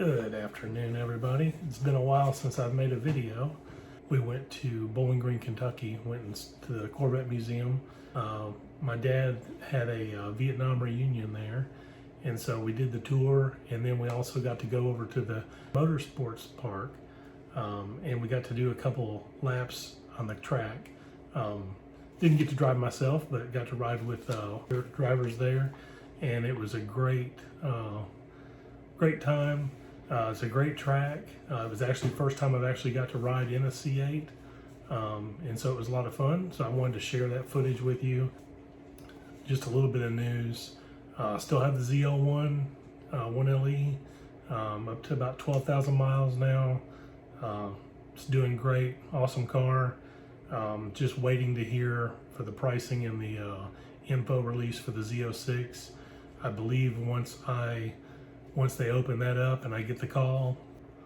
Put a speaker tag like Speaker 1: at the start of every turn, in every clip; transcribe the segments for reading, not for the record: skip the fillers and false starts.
Speaker 1: Good afternoon, everybody. It's been a while since I've made a video. We went to Bowling Green, Kentucky, went to the Corvette Museum. My dad had a Vietnam reunion there, and so we did the tour, and then we also got to go over to the Motorsports Park, and we got to do a couple laps on the track. Didn't get to drive myself, but got to ride with drivers there, and it was a great time. It's a great track. It was actually the first time I've actually got to ride in a C8, and so it was a lot of fun. So I wanted to share that footage with you. Just a little bit of news. Still have the Z01 1LE, up to about 12,000 miles now. It's doing great, awesome car. Just waiting to hear for the pricing and the info release for the Z06. I believe once they open that up and I get the call,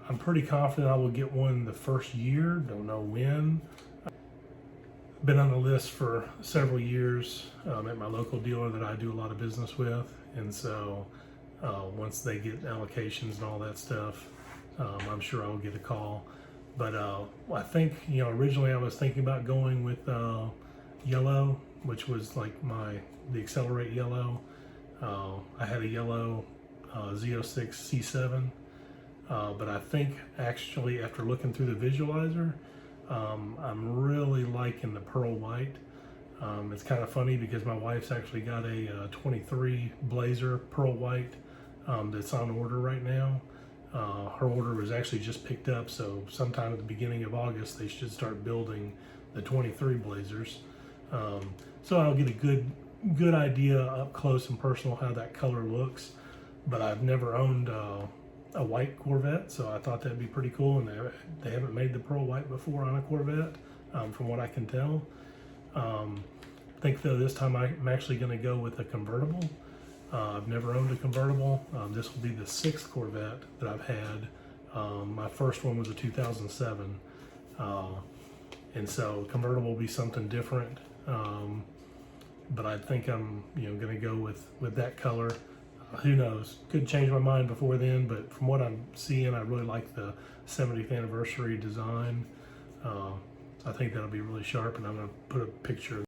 Speaker 1: I'm pretty confident I will get one the first year. Don't know when. Been on the list for several years at my local dealer that I do a lot of business with, and so once they get allocations and all that stuff, I'm sure I will get a call. But I think, originally I was thinking about going with yellow, which was like the Accelerate yellow. I had a yellow Z06 C7, but I think actually after looking through the visualizer, I'm really liking the pearl white. It's kind of funny because my wife's actually got a 23 Blazer pearl white that's on order right now. Her order was actually just picked up, so sometime at the beginning of August they should start building the 23 Blazers. So I'll get a good idea up close and personal how that color looks. But I've never owned a white Corvette, so I thought that'd be pretty cool. And they haven't made the pearl white before on a Corvette, from what I can tell. I think though this time I'm actually going to go with a convertible. I've never owned a convertible. This will be the 6th Corvette that I've had. My first one was a 2007, and so convertible will be something different. But I think I'm going to go with that color. Who knows? Could change my mind before then, but from what I'm seeing, I really like the 70th anniversary design. I think that'll be really sharp, and I'm going to put a picture.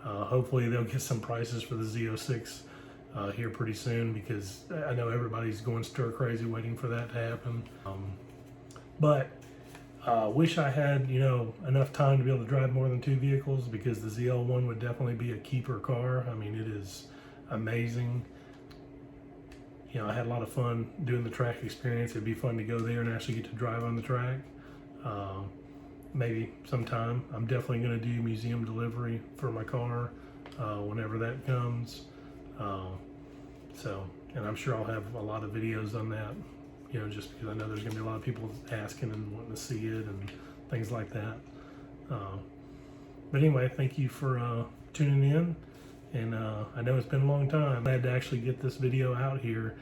Speaker 1: Hopefully they'll get some prices for the Z06 here pretty soon, because I know everybody's going stir crazy waiting for that to happen. But wish I had enough time to be able to drive more than 2 vehicles, because the ZL1 would definitely be a keeper car. I mean, it is amazing. I had a lot of fun doing the track experience. It'd be fun to go there and actually get to drive on the track. Maybe sometime. I'm definitely going to do museum delivery for my car whenever that comes. And I'm sure I'll have a lot of videos on that, just because I know there's going to be a lot of people asking and wanting to see it and things like that. But anyway, thank you for tuning in. And I know it's been a long time. I had to actually get this video out here.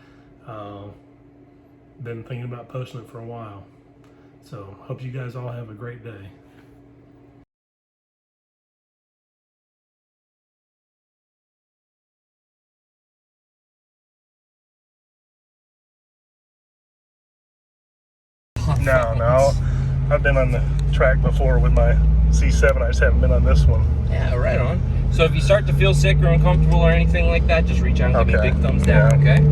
Speaker 1: Been thinking about posting it for a while. So, hope you guys all have a great day. No. I've been on the track before with my C7. I just haven't been on this one.
Speaker 2: Yeah, right on. So if you start to feel sick or uncomfortable or anything like that, just reach out and give me a big thumbs down, okay?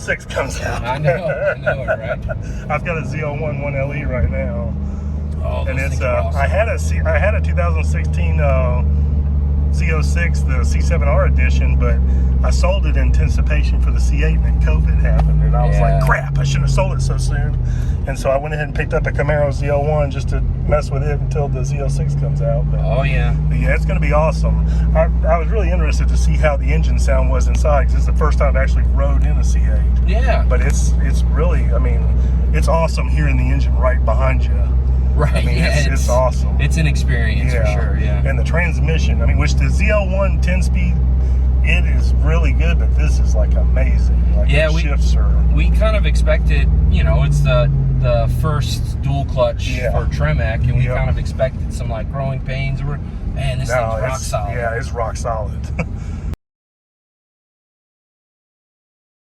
Speaker 1: Z06 comes out.
Speaker 2: I know it, right?
Speaker 1: I've got a Z01 1LE right now.
Speaker 2: Oh,
Speaker 1: and
Speaker 2: those
Speaker 1: it's
Speaker 2: things are awesome.
Speaker 1: I had a 2016 Z06, the C7R edition, but I sold it in anticipation for the C8, and then COVID happened, and I was like, crap, I shouldn't have sold it so soon. And so I went ahead and picked up a Camaro Z01 just to mess with it until the Z06 comes out. But,
Speaker 2: oh yeah.
Speaker 1: but yeah, it's going to be awesome. I was really interested to see how the engine sound was inside, because it's the first time I've actually rode in a C8.
Speaker 2: Yeah.
Speaker 1: But it's really, I mean, it's awesome hearing the engine right behind you.
Speaker 2: Right,
Speaker 1: I mean,
Speaker 2: yeah,
Speaker 1: it's awesome.
Speaker 2: It's an experience for sure, yeah.
Speaker 1: And the transmission, I mean, which the Z01 10-speed, it is really good, but this is like amazing. Like the shifts are...
Speaker 2: We kind of expected, you know, it's the first dual clutch for Tremec, and we kind of expected some like growing pains. Man, this thing's rock solid.
Speaker 1: Yeah, it's rock solid.